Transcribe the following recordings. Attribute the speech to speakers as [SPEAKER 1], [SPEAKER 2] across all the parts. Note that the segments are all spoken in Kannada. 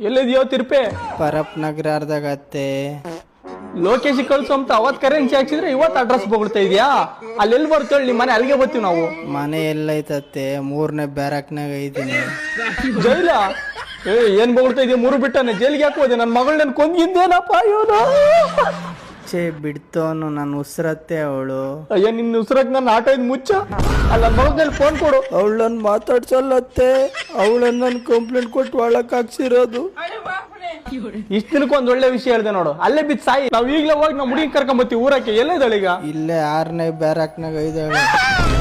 [SPEAKER 1] ಎಲ್ಲಿದ್ಯೋ ತಿರ್ಪೆ?
[SPEAKER 2] ಪರಪ್ ನಗರದಾಗತ್ತೆ.
[SPEAKER 1] ಲೋಕೇಶ್ ಕಳ್ಸು ಅಂತ ಅವತ್ ಕರೆನ್ಸಿ ಹಾಕ್ಸಿದ್ರೆ ಇವತ್ತು ಅಡ್ರೆಸ್ ಬೊಗಳ್ತಾ ಇದೆಯಾ? ಅಲ್ಲೆಲ್ಲಿ ಬರ್ತೇಳಿ ನಿಮ್ಮ ಮನೆ ಅಲ್ಲಿಗೆ ಬರ್ತೀವಿ ನಾವು.
[SPEAKER 2] ಮನೆ ಎಲ್ಲೈತತ್ತೆ? 3ನೇ ಬ್ಯಾರಕ್ನಾಗ ಐತೀನಿ.
[SPEAKER 1] ಜೈಲ ಏನ್ ಬೊಗಳ್ತಾ ಇದೆಯಾ? 3 ಬಿಟ್ಟನೆ ಜೈಲಿಗೆ ಹಾಕೋದೆ. ನನ್ನ ಮಗಳನ್ನ ಕೊಂದಿದ್ದೇನಪ್ಪ ಇವನು.
[SPEAKER 2] ಬಿಡ್ತವನು ನನ್ನ ಉಸಿರತ್ತೆ ಅವಳು.
[SPEAKER 1] ಅಯ್ಯ ನಿನ್ನ ಉಸಿರಕ್ ನನ್ನ ಆಟ ಇದ್ ಮುಚ್ಚ. ಅಲ್ಲ ನನ್ನ ಮಗನಲ್ಲಿ ಫೋನ್ ಕೊಡು.
[SPEAKER 2] ಅವಳನ್ನ ಮಾತಾಡ್ಸಲ್ಲತ್ತೆ. ಅವಳನ್ನ ನಾನು ಕಂಪ್ಲೇಂಟ್ ಕೊಟ್ಟು ಒಳಕ್ ಹಾಕ್ಸಿರೋದು.
[SPEAKER 1] ಇಷ್ಟ ದಿನಕ್ಕೆ ಒಂದ್ ಒಳ್ಳೆ ವಿಷಯ ಹೇಳಿದೆ ನೋಡು. ಅಲ್ಲೇ ಬಿದ್ದು ಸಾಯಿ. ನಾವ್ ಈಗ್ಲೇ ಹೋಗಿ ನಾವು ಹುಡುಗಿ ಕರ್ಕೊಂಬತ್ತೀವಿ ಊರಕ್ಕೆ. ಎಲ್ಲ ಇದ್ದಾಳೆ ಈಗ?
[SPEAKER 2] ಇಲ್ಲೇ 6ನೇ ಬ್ಯಾರಕ್ನಾಗ ಇದ್ದಾಳೆ.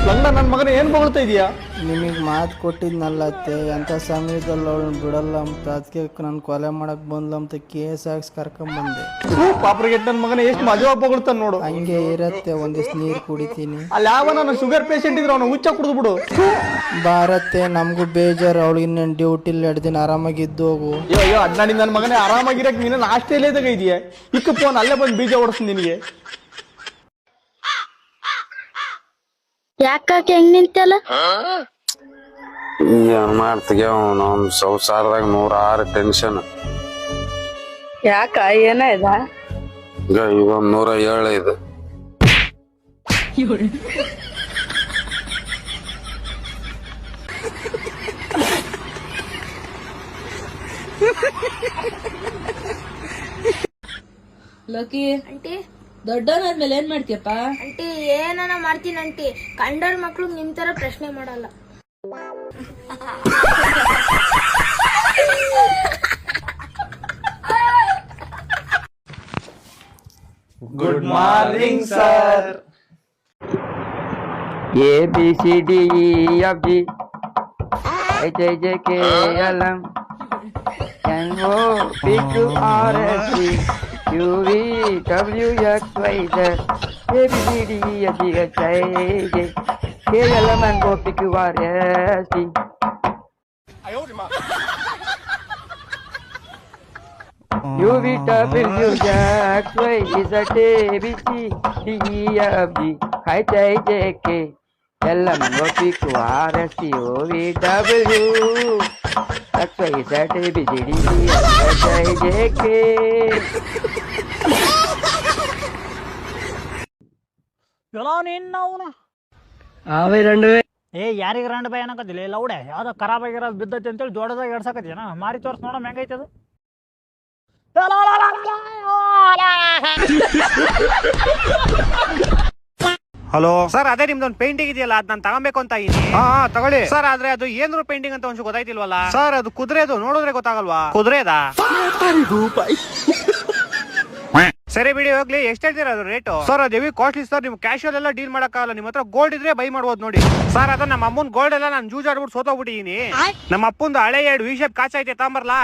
[SPEAKER 1] ಲಂಡ ನನ್ನ ಮಗನ ಏನ್ ಬೊಗಳ್ತಾ ಇದೀಯಾ?
[SPEAKER 2] ನಿಮಗ್ ಮಾತು ಕೊಟ್ಟಿದ್ನಲ್ಲತ್ತೆ, ಅಂತ ಸಮಯದಲ್ಲಿ ಅವಳನ್ನ ಬಿಡಲ್ಲ ಅಂತ. ಅದಕ್ಕೆ ನಾನು ಕೊಲೆ ಮಾಡಕ್ ಬಂದ್ಲ ಅಂತ ಕೇಸ್ ಹಾಕ್ಸ್ ಕರ್ಕೊಂಬಂದೆ.
[SPEAKER 1] ಪಾಪ್ರಿಗೆಟ್ ನನ್ನ ಮಗನ ಎಷ್ಟು ಮಜಾ ಬೊಗಳ್ತಾನ ನೋಡು.
[SPEAKER 2] ಹಂಗೆ ಇರತ್ತೆ. ಒಂದಿವ್ಸ ನೀರ್ ಕುಡಿತೀನಿ.
[SPEAKER 1] ಅಲ್ಲಿ ಯಾವ ನಾನು ಶುಗರ್ ಪೇಷಂಟ್ ಇದ್ರೆ ಅವನು ಹುಚ್ಚ ಕುಡಿದು ಬಿಡು.
[SPEAKER 2] ಬಾರತ್ತೆ, ನಮಗೂ ಬೇಜಾರು. ಅವಳು ಇನ್ನೇನು ಡ್ಯೂಟಿಲಿ 2 ದಿನ ಆರಾಮಾಗಿದ್ದು ಹೋಗು.
[SPEAKER 1] ಅಯ್ಯೋ ಅಡ್ನಾಡಿ ನನ್ನ ಮಗನೇ ಆರಾಮಾಗಿರಕ್ ನೀನು ಆಸ್ಟ್ರೇಲಿಯಾದಾಗ ಇದೆಯಾ? ಇಕ್ಕ ಫೋನ್ ಅಲ್ಲೇ ಬಂದು ಬೀಜ ಹೊಡ್ಸ್ ನಿನಗೆ.
[SPEAKER 3] ಯಾಕೆ ಹೆಂಗ್ ನಿಂತಲ್ಲ?
[SPEAKER 4] ಏನ್ ಮಾಡ್ತೀಯ ಅವ್ನು ಸಂಸಾರದಾಗ 106 ಟೆನ್ಷನ್.
[SPEAKER 3] ಯಾಕ ಏನಾಯ್ದ?
[SPEAKER 4] ಈಗ ಇವನ್ 107 ಇದೆ.
[SPEAKER 5] ಲೋಕಿ
[SPEAKER 3] ಅಂಟಿ
[SPEAKER 5] ದೊಡ್ಡವನಾದ್ಮೇಲೆ ಏನ್ ಮಾಡ್ತೀಯಪ್ಪ?
[SPEAKER 3] ಅಂಟಿ ಏನಾನ ಮಾಡ್ತೀನಿ ಅಂಟಿ. ಕಂಡರ್ ಮಕ್ಳು ನಿಮ್ ತರ ಪ್ರಶ್ನೆ ಮಾಡಲ್ಲ.
[SPEAKER 1] Good morning sir.
[SPEAKER 6] ABCDEFG HIJKLM NOPQRST UVWXYZ ABCDEFG KLM NOPQRST. UVWXYZ ABCDEFG HIJK LM NOPQRST UVWXYZ ABCDEFG.
[SPEAKER 7] ಚಲೋ ನಿನ್ನ ಅವನು ಯಾರಿಗೆ ರಂಡ್ ಬೈ ಅನ್ನಕತ್ತಿಲ್ಲ. ಲೌಡೆ ಯಾವ್ದೋ ಖರಾಬ್ ಆಗಿರೋದು ಬಿದ್ದೈತಿ ಅಂತೇಳಿ ಜೋಡದಾಗ ಎಡ್ಸಕತ್ತೀನ. ಮಾರಿ ತೋರ್ಸ್ ನೋಡ ಹೆಂಗೈತೆ ಅದು.
[SPEAKER 8] ಹಲೋ ಸರ್, ಅದೇ ನಿಮ್ದೊಂದು ಪೇಂಟಿಂಗ್ ಇದೆಯಲ್ಲ, ಅದ್ ನಾನು ತಗೊಬೇಕು ಅಂತ ಇದೀನಿ. ಹಾ ತಗೊಳ್ಳಿ ಸರ್. ಆದ್ರೆ ಅದು ಏನ್ರು ಪೇಂಟಿಂಗ್ ಅಂತ ಒಂಚೂರು ಗೊತ್ತಾಯ್ತಿಲ್ವಲ್ಲ ಸರ್. ಅದು ಕುದುರೆದು ನೋಡಿದ್ರೆ ಗೊತ್ತಾಗಲ್ವಾ? ಕುದುರೆದಾ? ಸರಿ ಬಿಡಿ ಹೋಗ್ಲಿ. ಎಷ್ಟು ಹೇಳ್ತೀರಾ ಅದು ರೇಟು? ಸರ್ ಅದು ಹೆವಿ ಕಾಸ್ಟ್ಲಿ ಸರ್. ನೀವು ಕ್ಯಾಶುವಲ್ ಎಲ್ಲ ಡೀಲ್ ಮಾಡಕ್ಕಾಗಲ್ಲ. ನಿಮ್ಮ ಹತ್ರ ಗೋಲ್ಡ್ ಇದ್ರೆ ಬೈ ಮಾಡ್ಬೋದು ನೋಡಿ ಸರ್. ಅದ ನಮ್ಮ ಅಮ್ಮನ್ ಗೋಲ್ಡ್ ಎಲ್ಲ ನಾನು ಜೂಜ್ ಆಡ್ಬಿಟ್ಟು ಸೋತೋಗ್ಬಿಟ್ಟಿದೀನಿ. ನಮ್ಮ ಅಪ್ಪಂದು ಹಳೆ 2 ವಿಶೇಪ್ ಕಾಚ್ ಐತೆ ತಾಂಬರ್ಲಾ.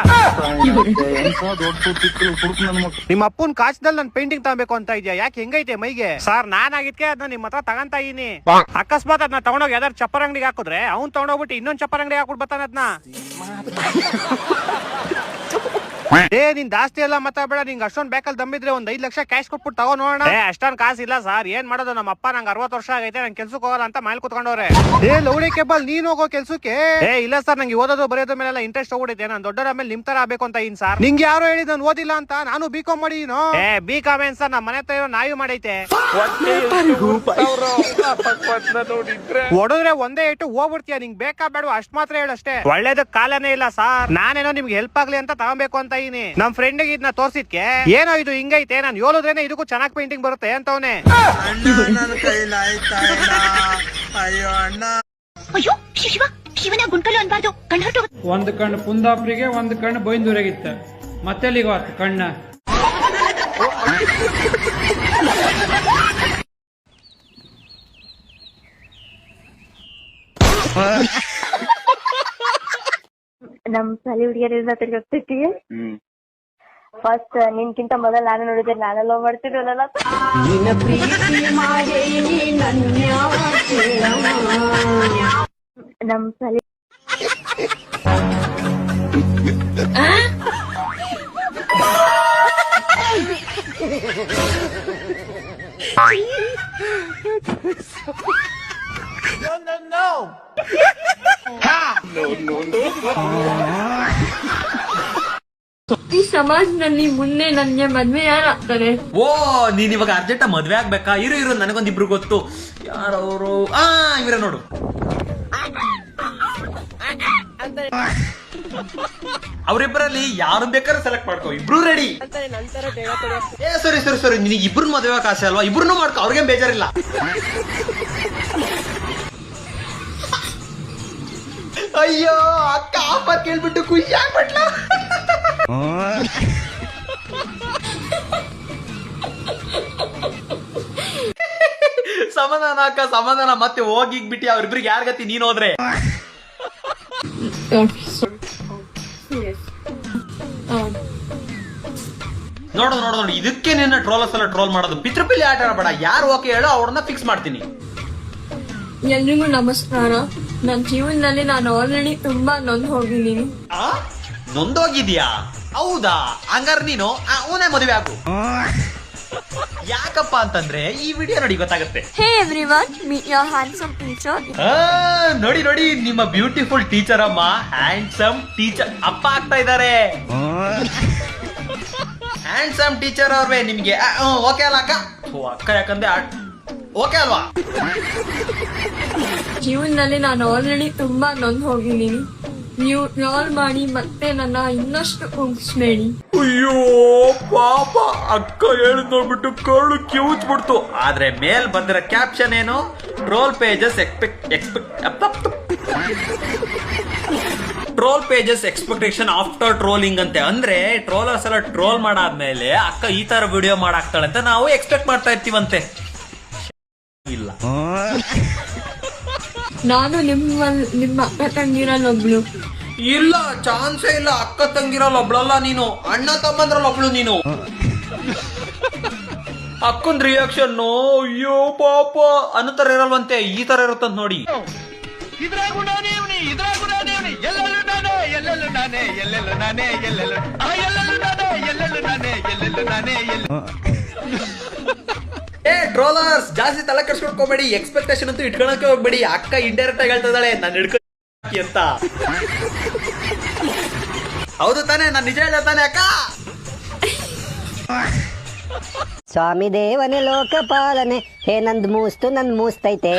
[SPEAKER 8] ನಿಮ್ಮ ಅಪ್ಪನ್ ಕಾಚ್ದಲ್ಲಿ ನಾನು ಪೇಂಟಿಂಗ್ ತಗೋಬೇಕು ಅಂತ ಇದೆಯಾ? ಯಾಕೆ ಹೆಂಗೈತೆ ಮೈಗೆ? ಸರ್ ನಾನ್ ಆಗಿದ್ಕೆ ಅದನ್ನ ನಿಮ್ಮ ಹತ್ರ ತಗಂತ ಇದೀನಿ. ಅಕಸ್ಮಾತ್ ಅದನ್ನ ತಗೊಂಡೋಗಿ ಯಾವ್ದಾರು ಚಪ್ಪರ್ ಅಂಗಡಿಗೆ ಹಾಕಿದ್ರೆ ಅವ್ನ್ ತಗೊಂಡೋಗ್ಬಿಟ್ಟು ಇನ್ನೊಂದ್ ಚಪ್ಪರ್ ಅಂಗಡಿ ಹಾಕ್ಬಿಟ್ಟು ಬರ್ತಾನ ಅದನ್ನ. ನೀನ್ ಜಾಸ್ತಿ ಎಲ್ಲ ಮಾತಾಡಬೇಡ. ನಿಂಗೆ ಅಷ್ಟೊಂದ್ ಬೇಕಲ್ಲಿ ದಮ್ಮಿದ್ರೆ ಒಂದ್ 5 ಲಕ್ಷ ಕ್ಯಾಶ್ ಕೊಟ್ಬಿಟ್ಟು ತಗೋ ನೋಡೋಣ. ಅಷ್ಟೊಂದ್ ಕಾಸು ಇಲ್ಲ ಸರ್. ಏನ್ ಮಾಡೋದು, ನಮ್ಮ ಅಪ್ಪ ನಂಗೆ 60 ವರ್ಷ ಆಗೈತೆ, ನಂಗೆ ಕೆಲ್ಸಕ್ಕೆ ಹೋಗಲ್ಲ ಅಂತ ಮನೇಲಿ ಕುತ್ಕೊಂಡವ್ರೆ. ಲೌಡಿ ಕೇಬಲ್ ನೀನ್ ಹೋಗೋ ಕೆಲ್ಸಕ್ಕೆ? ಇಲ್ಲ ಸರ್, ನಂಗೆ ಓದೋದು ಬರೆಯೋದ್ರ ಮೇಲೆಲ್ಲ ಇಂಟ್ರೆಸ್ಟ್ ಹೋಗ್ಬಿಟ್ಟಿದೆ. ನಾನು ದೊಡ್ಡರ ಮೇಲೆ ನಿಮ್ ತರ ಆಗ್ಬೇಕು ಅಂತ ಇನ್ ಸರ್. ನಿಂಗೆ ಯಾರು ಹೇಳಿದ್ ನಾನು ಓದಿಲ್ಲ ಅಂತ? ನಾನು B.Com ಮಾಡಿದೀನೋ. B.Com ಏನ್ ಸರ್, ನಮ್ಮ ಮನೆ ಹತ್ರ ಇರೋ ನಾಯಿ ಮಾಡೈತೆ. ಹೊಡೆದ್ರೆ ಒಂದೇ ಇಟ್ಟು ಹೋಗ್ಬಿಡ್ತೀಯ. ನಿಂಗೆ ಬೇಕಾ ಬೇಡ ಅಷ್ಟ್ ಮಾತ್ರ ಹೇಳಷ್ಟೇ. ಒಳ್ಳೇದ ಕಾಲನೇ ಇಲ್ಲ ಸರ್. ನಾನೇನೋ ನಿಮ್ಗೆ ಹೆಲ್ಪ್ ಆಗ್ಲಿ ಅಂತ ತಗೊಬೇಕು ಅಂತ ಇದೀನಿ. ನಮ್ ಫ್ರೆಂಡ್ ಇದನ್ನ ತೋರ್ಸಿದ್ಕೆ ಏನೋ ಇದು ಹಿಂಗೈತೆ, ನಾನು ಹೇಳೋದ್ರೇನೆ ಇದಕ್ಕೂ ಚೆನ್ನಾಗಿ ಪೇಂಟಿಂಗ್ ಬರುತ್ತೆ ಅಂತವನೇ.
[SPEAKER 9] ಒಂದು ಕಣ್ಣು ಕುಂದಾಪ್ರಿಗೆ, ಒಂದು ಕಣ್ಣು ಬೈಂದೂರಾಗಿತ್ತ. ಮತ್ತೆಲ್ಲಿಗೆ ಹೋತ್ ಕಣ್ಣ?
[SPEAKER 3] ನಮ್ ಸಾಲಿ ಹುಡುಗಿಯರಿಂದ ತಿರ್ಗಾಗ್ತೈತಿ. ಫಸ್ಟ್ ನಿನ್ಕಿಂತ ಮೊದಲು ನಾನು ನೋಡಿದ್ರೆ ನಾನು ಲವ್ ಮಾಡ್ತಿದ್ವಲ್ಲ. ನಮ್ ಸಾಲಿ
[SPEAKER 1] No.
[SPEAKER 3] ಈ ಸಮಾಜದಲ್ಲಿ ಮುಂದೆ ನನ್ಗೆ ಮದ್ವೆ ಯಾರಾಗ್ತಾರೆ?
[SPEAKER 10] ಓ ನೀನ್ ಇವಾಗ ಅರ್ಜೆಂಟ್ ಮದ್ವೆ ಆಗ್ಬೇಕಾ? ಇರು ನನಗೊಂದಿಬ್ರು ಗೊತ್ತು. ಯಾರವರು? ಇವರ ನೋಡು. ಅವ್ರಿಬ್ಬರಲ್ಲಿ ಯಾರು ಬೇಕಾದ್ರೂ ಸೆಲೆಕ್ಟ್ ಮಾಡ್ಕೋ. ಇಬ್ರು ರೆಡಿ. ಸರಿ ನಿನಗೆ ಇಬ್ರು ಮದ್ವೆ ಆಸೆ ಅಲ್ವಾ? ಇಬ್ರು ಮಾಡ್ಕೋ, ಅವ್ರಿಗೇನ್ ಬೇಜಾರಿಲ್ಲ. ಅಯ್ಯೋ ಅಕ್ಕ ಆಫರ್ ಕೇಳ್ಬಿಟ್ಟು ಖುಷಿ ಆಗ್ಬಿಟ್ಲ. ಸಮಾಧಾನ ಅಕ್ಕ ಸಮಾಧಾನ. ಮತ್ತೆ ಹೋಗಿಗ್ಬಿಟ್ಟಿ ಅವ್ರಿಬ್ರಿಗೆ ಯಾರ ಗತಿ ನೀನ್ ಹೋದ್ರೆ? ನೋಡು ಇದಕ್ಕೆ ನಿನ್ನ ಟ್ರೋಲರ್ಸ್ ಎಲ್ಲ ಟ್ರೋಲ್ ಮಾಡೋದು. ಪಿತೃಪಿಲ್ಲಿ ಆಟ ಆಡಬೇಡ. ಯಾರು ಓಕೆ ಹೇಳೋ ಅವ್ರನ್ನ ಫಿಕ್ಸ್ ಮಾಡ್ತೀನಿ.
[SPEAKER 3] ಎಲ್ರಿಗೂ ನಮಸ್ಕಾರ. ನನ್ನ ಜೀವನದಲ್ಲಿ ನಾನು ಆಲ್ರೆಡಿ ತುಂಬಾ ನೊಂದು ಹೋಗಿದ್ದೀನಿ.
[SPEAKER 10] ನೊಂದೋಗಿದ್ಯಾ? ಹೌದಾ? ಹಂಗಾರ ನೀನು ಅವನೇ ಮದುವೆ ಆಗು. ಯಾಕಪ್ಪ ಅಂತಂದ್ರೆ ಈ ವಿಡಿಯೋ ನೋಡಿ ಗೊತ್ತಾಗುತ್ತೆ.
[SPEAKER 3] Hey everyone, meet your handsome teacher.
[SPEAKER 10] ನೋಡಿ ನಿಮ್ಮ ಬ್ಯೂಟಿಫುಲ್ ಟೀಚರ್ ಅಮ್ಮ ಹ್ಯಾಂಡ್ಸಮ್ ಟೀಚರ್ ಅಪ್ಪ ಆಗ್ತಾ ಇದ್ದಾರೆ. ಹ್ಯಾಂಡ್ಸಮ್ ಟೀಚರ್ ಅವ್ರೇ ನಿಮ್ಗೆ ಓಕೆ ಅಲ್ಲ ಅಕ್ಕ? ಅಕ್ಕ ಯಾಕಂದ್ರೆ ಓಕೆ ಅಲ್ವಾ?
[SPEAKER 3] ಜೀವನದಲ್ಲಿ ನಾನು ಆಲ್ರೆಡಿ ತುಂಬಾ ನೊಂದು ಹೋಗಿದ್ದೀನಿ. ನೀವು ಕಾಲ್ ಮಾಡಿ ಮತ್ತೆ ನನ್ನ ಇನ್ನಷ್ಟು ಉಗಿಸ್ಬೇಡಿ.
[SPEAKER 10] ಅಯ್ಯೋ ಪಾಪ ಅಕ್ಕ ಹೇಳಿದ್ ನೋಡ್ಬಿಟ್ಟು ಕರ್ಳು ಕಿವುಚ್ಬಿಡ್ತು. ಆದ್ರೆ ಮೇಲ್ ಬಂದಿರೋ ಕ್ಯಾಪ್ಷನ್ ಏನು? Troll pages expectation after trolling ಅಂತೆ. ಅಂದ್ರೆ ಟ್ರೋಲರ್ಸ್ ಎಲ್ಲ ಟ್ರೋಲ್ ಮಾಡಾದ್ಮೇಲೆ ಅಕ್ಕ ಈ ತರ ವಿಡಿಯೋ ಮಾಡಾಕ್ತಾಳೆ ಅಂತ ನಾವು ಎಕ್ಸ್ಪೆಕ್ಟ್ ಮಾಡ್ತಾ ಇರ್ತೀವಂತೆ. ಇಲ್ಲ,
[SPEAKER 3] ನಾನು ನಿಮ್ಮ ಅಕ್ಕ ತಂಗಿರಲ್ಲಿ ಒಬ್ಳು.
[SPEAKER 10] ಇಲ್ಲ, ಚಾನ್ಸೇ ಇಲ್ಲ. ಅಕ್ಕ ತಂಗಿರಲ್ಲ ಒಬ್ಳಲ್ಲ ನೀನು, ಅಣ್ಣ ತಮ್ಮಂದ್ರಲ್ಲ ಒಬ್ಳು ನೀನು. ಅಕ್ಕನ್ ರಿಯಾಕ್ಷನ್ ಅಯ್ಯೋ ಪಾಪ ಅನ್ನೋ ತರ ಇರಲ್ವಂತೆ, ಈ ತರ ಇರುತ್ತಂತ ನೋಡಿ. ಟ್ರೋಲರ್ಸ್ ಜಾಸ್ತಿ ತಲೆ ಕೆಡ್ಸ್ಕೊಳ್ಕೋಬೇಡಿ. ಎಕ್ಸ್ಪೆಕ್ಟೇಷನ್ ಅಂತೂ ಇಟ್ಕೊಳಕ್ಕೆ ಹೋಗ್ಬೇಡಿ. ಅಕ್ಕ ಇಂಡೈರೆಕ್ಟ್ ಆಗಿ ಹೇಳ್ತಾ ಇದ್ದಾಳೆ ನಾನು ಹಿಡ್ಕೊ ಅಂತ. ಹೌದು ತಾನೆ? ನಾನು ನಿಜ ಹೇಳ ತಾನೆ ಅಕ್ಕ?
[SPEAKER 11] ಸ್ವಾಮಿ ದೇವನೇ ಲೋಕಪಾಲನೆ, ಹೇ ನಂದ್ ಮೂಸ್ತು ನನ್ ಮೂಸ್ತೈತೆ.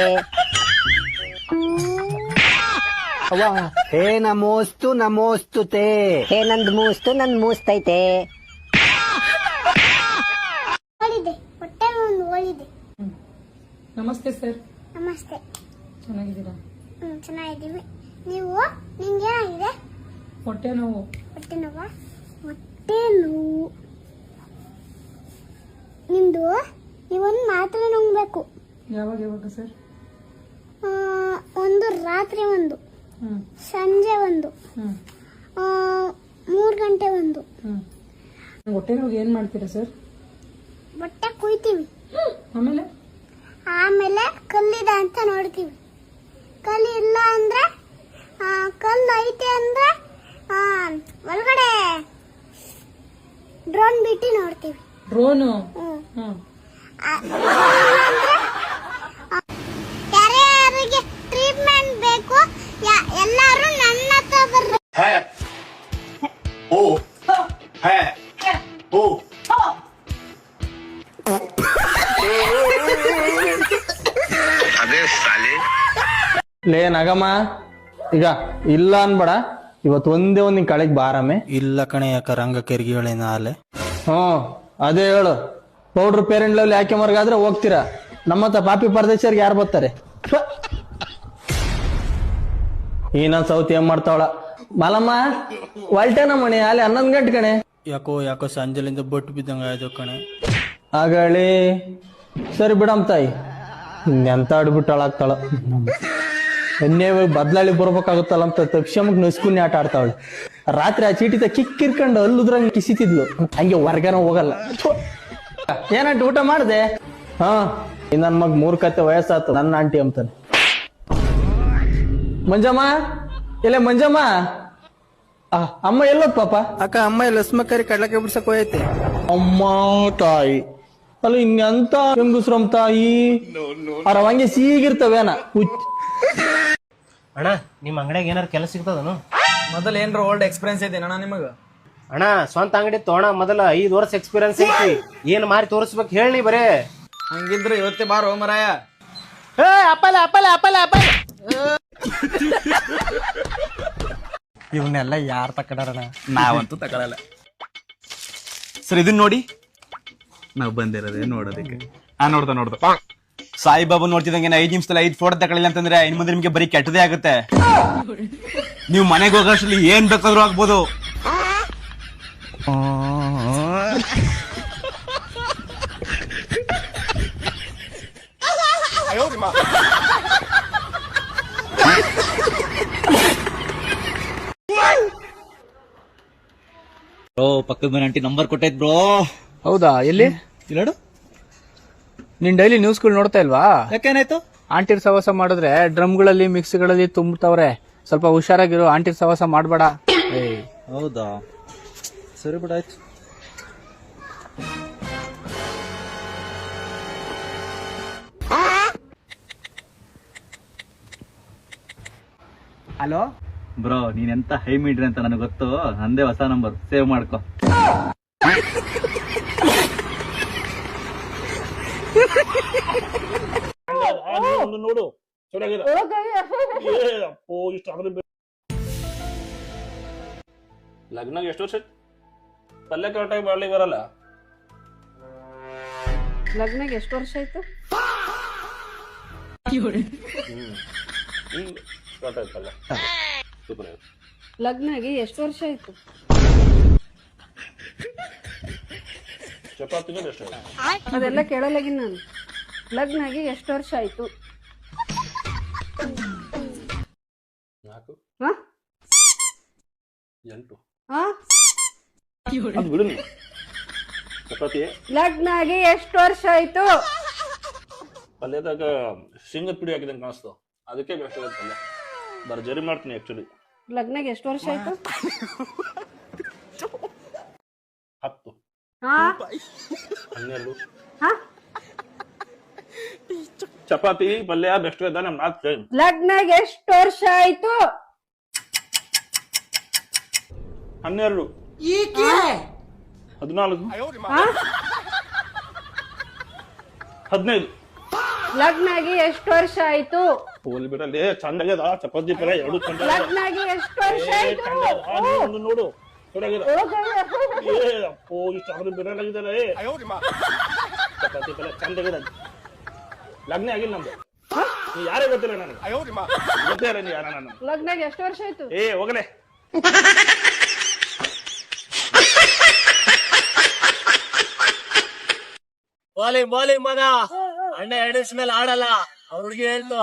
[SPEAKER 2] ಹೇ ನಮೋಸ್ತುತೆ.
[SPEAKER 11] ಹೇ ನಂದ್ ಮೂಸ್ತು ನನ್ ಮೂಸ್ತೈತೆ.
[SPEAKER 5] ನಮಸ್ತೆ ಸರ್.
[SPEAKER 3] ನಮಸ್ತೆ.
[SPEAKER 5] ಚೆನ್ನಾಗಿದ್ದೀರಾ?
[SPEAKER 3] ಚೆನ್ನಾಗಿದ್ದೀವಿ. ನೀವು? ನಿಂಗೆ ಏನಾಗಿದೆ?
[SPEAKER 5] ಹೊಟ್ಟೆ ನೋವು.
[SPEAKER 3] ಹೊಟ್ಟೆ ನೋವಾ? ಹೊಟ್ಟೆ ನೋವು ನಿಮ್ದು. ನೀವೊಂದು ಮಾತ್ರೆ ನುಂಗ್ಬೇಕು.
[SPEAKER 5] ಯಾವಾಗ ಸರ್?
[SPEAKER 3] ಒಂದು ರಾತ್ರಿ ಒಂದು, ಸಂಜೆ ಒಂದು, 3 ಗಂಟೆ ಒಂದು.
[SPEAKER 5] ಹೊಟ್ಟೆ ನೋವು ಏನ್ ಮಾಡ್ತೀರಾ ಸರ್?
[SPEAKER 3] ಬಟ್ಟೆ ಕುಯ್ತೀವಿ.
[SPEAKER 5] ಆಮೇಲೆ
[SPEAKER 3] ಕಲ್ಲಿದೆ ಅಂತ ನೋಡ್ತೀವಿ. ಕಲ್ಲು ಇಲ್ಲ ಅಂದ್ರೆ, ಕಲ್ಲು ಐತೆ ಅಂದ್ರೆ ಒಳಗಡೆ ಡ್ರೋನ್ ಬಿಟ್ಟು ನೋಡ್ತೀವಿ.
[SPEAKER 5] ಡ್ರೋನು?
[SPEAKER 3] ಯಾರ್ಯಾರಿಗೆ ಟ್ರೀಟ್ಮೆಂಟ್ ಬೇಕು ಎಲ್ಲಾರು ನನ್ನ ಹತ್ರ ಬರ್ರಿ.
[SPEAKER 1] ಲೇ ನಗಮ್ಮ, ಈಗ ಇಲ್ಲ ಅನ್ಬೇಡ. ಇವತ್ತು ಒಂದೇ ಒಂದ್ ನಿನ್ ಕಳೆಗ್ ಬಾರಮ್ಮೆ.
[SPEAKER 2] ಇಲ್ಲ ಕಣೆ, ಯಾಕ ರಂಗ ಕೆರ್ಗಿಳೆ ನಾಲೆ.
[SPEAKER 1] ಅದೇ ಹೇಳು. ಪೌಡ್ರ್ ಪೇರೆಂಟ್ ಲೆವೆಲ್ ಯಾಕೆ ಮರ್ಗಾದ್ರೆ ಹೋಗ್ತೀರಾ? ನಮ್ಮತ್ತ ಪಾಪಿ ಪರದೇಶರ್ಗೆ ಯಾರು ಬರ್ತಾರೆ? ಈ ನನ್ ಸೌತಿ ಏನ್ ಮಾಡ್ತಾವಳ ಮಲಮ್ಮ. ಒಲ್ಟೇನ ಮಣಿ ಅಲ್ಲಿ 11 ಗಂಟೆ ಕಣೆ.
[SPEAKER 2] ಯಾಕೋ ಸಂಜೆಲಿಂದ ಬೊಟ್ಟು ಬಿದ್ದಂಗ ಆಯ್ತು ಕಣೆ.
[SPEAKER 1] ಆಗಳಿ ಸರಿ ಬಿಡಮ್ ತಾಯಿ. ಎಂತ ಆಡ್ಬಿಟ್ಟಾಳಾಗ್ತಾಳ. ಎನ್ನೇ ಬದ್ಲಾಳಿ ಬರ್ಬೇಕಾಗುತ್ತಲ್ಲ ಅಂತ ತಕ್ಷಮಕ್ ನಸ್ಕುನಿ ಆಟ ಆಡ್ತಾವಳೆ. ರಾತ್ರಿ ಆ ಚೀಟಿತ ಕಿಕ್ಕಿರ್ಕೊಂಡು ಅಲ್ಲುದ್ರಂಗೆ ಕಿಸಿತಿದ್ಲು. ಹಂಗೆ ಹೊರ್ಗನ ಹೋಗಲ್ಲ. ಏನಂಟ ಊಟ ಮಾಡ್ದೆ? ನನ್ ಮಗ್ 3 ಕತ್ತೆ ವಯಸ್ಸಾತು. ನನ್ನ ಆಂಟಿ ಅಂತಾನೆ. ಮಂಜಮ್ಮ, ಇಲ್ಲ ಮಂಜಮ್ಮ. ಅಮ್ಮ ಎಲ್ಲೋದ್ ಪಾಪ?
[SPEAKER 2] ಅಕ್ಕ ಅಮ್ಮ ಲಸ್ಮಕ್ಕರಿ ಕಡ್ಲಕ್ಕೆ ಬಿಡ್ಸಕ್ ಹೋಯ್ತೆ.
[SPEAKER 1] ಅಮ್ಮ ತಾಯಿ ಅಲ್ಲ ಇನ್ನೆಂತ ಹೆಂಗುಸ್ರಮ್ ತಾಯಿ. ಅವ್ರ ಹಂಗೆ ಸೀಗಿರ್ತವೇನ.
[SPEAKER 6] ಅಣ್ಣ ನಿಮ್ ಅಂಗಡಿಯಾಗ ಏನಾರ ಕೆಲಸ ಸಿಗ್ತದನು?
[SPEAKER 12] ಮೊದಲು ಏನ್ರ ಓಲ್ಡ್ ಎಕ್ಸ್ಪೀರಿಯನ್ಸ್ ಐತೆ ಅಣ್ಣ ನಿಮಗ?
[SPEAKER 8] ಅಣ್ಣ ಸ್ವಂತ ಅಂಗಡಿ ತೋಣ ಮೊದಲ 5 ವರ್ಷ ಎಕ್ಸ್ಪೀರಿಯನ್ಸ್ ಐತಿ. ಏನ್ ಮಾರಿ ತೋರಿಸ್ಬೇಕು ಹೇಳಿ ಬರೇ.
[SPEAKER 2] ಹಂಗಿದ್ರೆ ಇವತ್ತೇ ಬಾರೋ ಮರಾಯ.
[SPEAKER 1] ಇವನ್ನೆಲ್ಲ ಯಾರು ತಕಡಾರಣ?
[SPEAKER 12] ನಾವಂತೂ ತಗೊಳಲ್ಲ ಸರ್. ಇದನ್ನ ನೋಡಿ, ನಾವು ಬಂದಿರೋದೇ ನೋಡೋದಕ್ಕೆ. ನೋಡ್ದ ಸಾಯಿಬಾಬಾ ನೋಡ್ತಿದಂಗೆ 5 ನಿಮಿಷದಲ್ಲಿ 5 ಫೋಟೋ ತಗೊಳ್ಳಿಲ್ಲ ಅಂತಂದ್ರೆ ಇನ್ ಮುಂದೆ ನಿಮ್ಗೆ ಬರೀ ಕೆಟ್ಟದೇ ಆಗುತ್ತೆ. ನೀವು ಮನೆಗೆ ಹೋಗೋಷ್ಟ್ರಲ್ಲಿ ಏನ್ ಬೇಕಾದ್ರೂ ಆಗ್ಬೋದು. ಬ್ರೋ, ಪಕ್ಕದ ಮನೆ ಆಂಟಿ ನಂಬರ್ ಕೊಟ್ಟೈತ್ ಬ್ರೋ.
[SPEAKER 2] ಹೌದಾ? ಎಲ್ಲಿ?
[SPEAKER 12] ಇಲ್ಲೋಡು.
[SPEAKER 2] ನೀನ್ ಡೈಲಿ ನ್ಯೂಸ್ಗಳು ನೋಡ್ತಾ ಇಲ್ವಾ?
[SPEAKER 12] ಯಾಕೇನಾಯ್ತು?
[SPEAKER 2] ಆಂಟಿರ್ ಸವಾಸ ಮಾಡಿದ್ರೆ ಡ್ರಮ್ಗಳಲ್ಲಿ ಮಿಕ್ಸ್ಗಳಲ್ಲಿ ತುಂಬ್ತವ್ರೆ. ಸ್ವಲ್ಪ ಹುಷಾರಾಗಿರು, ಆಂಟಿರ್ ಸವಾಸ ಮಾಡ್ಬೇಡ.
[SPEAKER 12] ಹೌದಾ? ಸರಿ ಬಿಡಾಯ್ತು.
[SPEAKER 2] ಹಲೋ
[SPEAKER 12] ಬ್ರೋ, ನೀನೆಂತ ಹೈ ಮೀಡ್ರಿ ಅಂತ ನನಗೆ ಗೊತ್ತು. ನಂದೇ ಹೊಸ ನಂಬರ್, ಸೇವ್ ಮಾಡ್ಕೊ.
[SPEAKER 8] ನೋಡು ಲಗ್ನ ಎಷ್ಟು ವರ್ಷ? ಪಲ್ಯ ಕರೆಕ್ಟಾಗಿ ಮಾಡ್ಲಿಕ್ಕೆ ಬರಲ್ಲ.
[SPEAKER 5] ಲಗ್ನಾಗ ಎಷ್ಟು ವರ್ಷ ಆಯ್ತು? ಲಗ್ನಾಗಿ ಎಷ್ಟು ವರ್ಷ ಆಯ್ತು? ಅದೆಲ್ಲ ಕೇಳಲಾಗಿನ್ ನಾನು. ಲಗ್ನಾಗಿ ಎಷ್ಟು ವರ್ಷ ಆಯ್ತು?
[SPEAKER 8] 8. ಚಪಾತಿ
[SPEAKER 5] ಲಗ್ನಾಗಿ ಎಷ್ಟು ವರ್ಷ ಆಯ್ತು?
[SPEAKER 8] ಪಲ್ಯದಾಗ ಶೇಂಗದ ಪುಡಿ ಹಾಕಿದಂಗೆ ಕಾಣಿಸ್ತು, ಅದಕ್ಕೆ ಬೆಸ್ಟ್ ಆಗುತ್ತೆ ಪಲ್ಯ. ಭರ್ಜರಿ ಮಾಡ್ತೀನಿ ಆಕ್ಚುಲಿ.
[SPEAKER 5] ಲಗ್ನಾಗಿ ಎಷ್ಟು ವರ್ಷ ಆಯ್ತು?
[SPEAKER 8] 10, 12. ಚಪಾತಿ ಪಲ್ಯ ಬೆಸ್ಟ್ ಇದೆ. ನಮ್ ಮಾತು
[SPEAKER 5] ಲಗ್ನಾಗಿ ಎಷ್ಟು ವರ್ಷ ಆಯ್ತು?
[SPEAKER 8] 12, 14, 15.
[SPEAKER 5] ಲಗ್ನಾಗಿ ಎಷ್ಟು ವರ್ಷ ಆಯ್ತು?
[SPEAKER 8] ಹೋಲಿ ಬಿಡಲ್ಲಿ, ಚಂದಾಗ್ಯದ ಚಪಾತಿ ಪಲ್ಯ ಎರಡು ಚಂದ.
[SPEAKER 5] ಲಗ್ನಾಗಿ ಎಷ್ಟು ವರ್ಷ ಆಯ್ತು?
[SPEAKER 8] ನೋಡು ಚಂದಾಗ್ಯದ. ಅಪ್ಪೋ ಇಷ್ಟು ಅವ್ರು ಬಿಡಲಾಗಿದ್ದಾರೆ. ಚಪಾತಿ ಪಲ್ಯ ಚಂದಾಗ್ಯದ. ಲಗ್ನ ಆಗಿಲ್ಲ ನಮ್ದು. ನೀ ಯಾರೇ ಗೊತ್ತಿಲ್ಲ ನನಗೆ. ಗೊತ್ತೇ ಇಲ್ಲ ನೀ ಯಾರ. ನಾನು
[SPEAKER 5] ಲಗ್ನಾಗಿ ಎಷ್ಟು ವರ್ಷ ಆಯ್ತು?
[SPEAKER 8] ಹೋಗಲೇ.
[SPEAKER 1] ಬಾಲಿ ಮಗ ಅಣ್ಣ 2 ದಿವಸ ಮೇಲೆ ಆಡಲ್ಲ. ಅವ್ರ ಹುಡುಗಿ ಹೇಳ್ತು.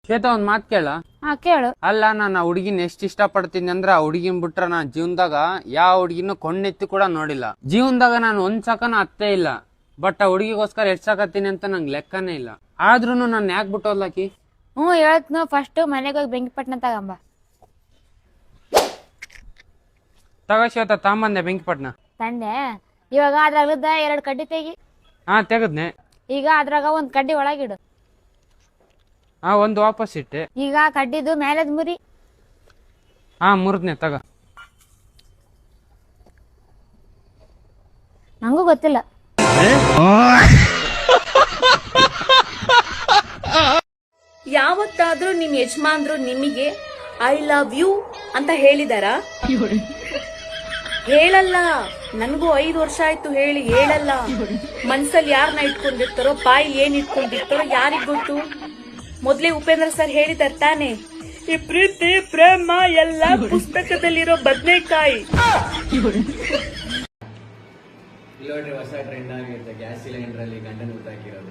[SPEAKER 2] ಶ್ವೇತಾ, ಒಂದ್ ಮಾತ್ ಕೇಳ.
[SPEAKER 3] ಕೇಳು.
[SPEAKER 2] ಅಲ್ಲ, ನಾನು ಆ ಹುಡುಗಿನ ಎಷ್ಟ್ ಇಷ್ಟ ಪಡ್ತೀನಿ ಅಂದ್ರ ಆ ಹುಡುಗಿನ್ ಬಿಟ್ರ ನಾ ಜೀವನದಾಗ ಯಾವ ಹುಡುಗಿನ ಕೊಂಡೆತ್ತಿ ಕೂಡ ನೋಡಿಲ್ಲ. ಜೀವನದಾಗ ನಾನು ಒಂದ್ ಸಕನ ಅತ್ತೇ ಇಲ್ಲ. ಬಟ್ ಆ ಹುಡುಗಿಗೋಸ್ಕರ ಎಡ್ಸಾಕತ್ತೀನಿ ಅಂತ ನಂಗೆ ಲೆಕ್ಕನೇ ಇಲ್ಲ. ಆದ್ರೂನು ನಾನು ಯಾಕೆ ಬಿಟ್ಟೋದ್ಲಾಕಿ?
[SPEAKER 3] ಹೇಳ್ತನು. ಫಸ್ಟ್ ಮನೆಗೆ ಹೋಗಿ ಬೆಂಕಿಪಟ್ಟಣ ತಗೊಂಬ.
[SPEAKER 2] ತಗ ಶ್ವೇತಾ, ತಾಂಬಂದೆ ಬೆಂಕಿಪಟ್ಟಣ.
[SPEAKER 3] ತಂದೆ. ಇವಾಗ ಅದ್ರಾಗದ 2 ಕಡ್ಡಿ ತೆಗಿ.
[SPEAKER 2] ತೆಗದ್ನೆ.
[SPEAKER 3] ಈಗ ಅದ್ರಾಗ 1 ಕಡ್ಡಿ ಒಳಗಿಡು.
[SPEAKER 2] ಒಂದು ವಾಪಸ್ ಇಟ್ಟೆ.
[SPEAKER 3] ಈಗ ಕಡ್ಡಿದು ಮೇಲದ್ ಮುರಿ.
[SPEAKER 2] ಮುರಿದ್ನೆ. ತಗ.
[SPEAKER 3] ನಂಗೂ ಗೊತ್ತಿಲ್ಲ.
[SPEAKER 5] ಯಾವತ್ತಾದ್ರೂ ನಿಮ್ ಯಜಮಾನ್ರು ನಿಮಗೆ ಐ ಲವ್ ಯು ಅಂತ ಹೇಳಿದಾರ? ಹೇಳಲ್ಲ. ನನ್ಗೂ 5 ವರ್ಷ ಆಯ್ತು ಹೇಳಿ ಹೇಳಲ್ಲ. ಮನ್ಸಲ್ಲಿ ಯಾರನ್ನ ಇಟ್ಕೊಂಡಿರ್ತಾರೋ, ಬಾಯಿ ಏನ್ ಇಟ್ಕೊಂಡಿರ್ತಾರೋ ಯಾರಿಗ್ ಗೊತ್ತು? ಮೊದ್ಲೇ ಉಪೇಂದ್ರ ಸರ್ ಹೇಳಿದಾರ ತಾನೆ, ಈ ಪ್ರೀತಿ ಪ್ರೇಮ ಎಲ್ಲ ಪುಸ್ತಕದಲ್ಲಿರೋ ಬದನೆಕಾಯಿ.
[SPEAKER 2] ಹೊಸ ಟ್ರೆಂಡ್ ಆಗಿರುತ್ತೆ ಗ್ಯಾಸ್ ಸಿಲಿಂಡರ್ ಅಲ್ಲಿ ಗಂಡನ ಊಟ ಹಾಕಿರೋದು.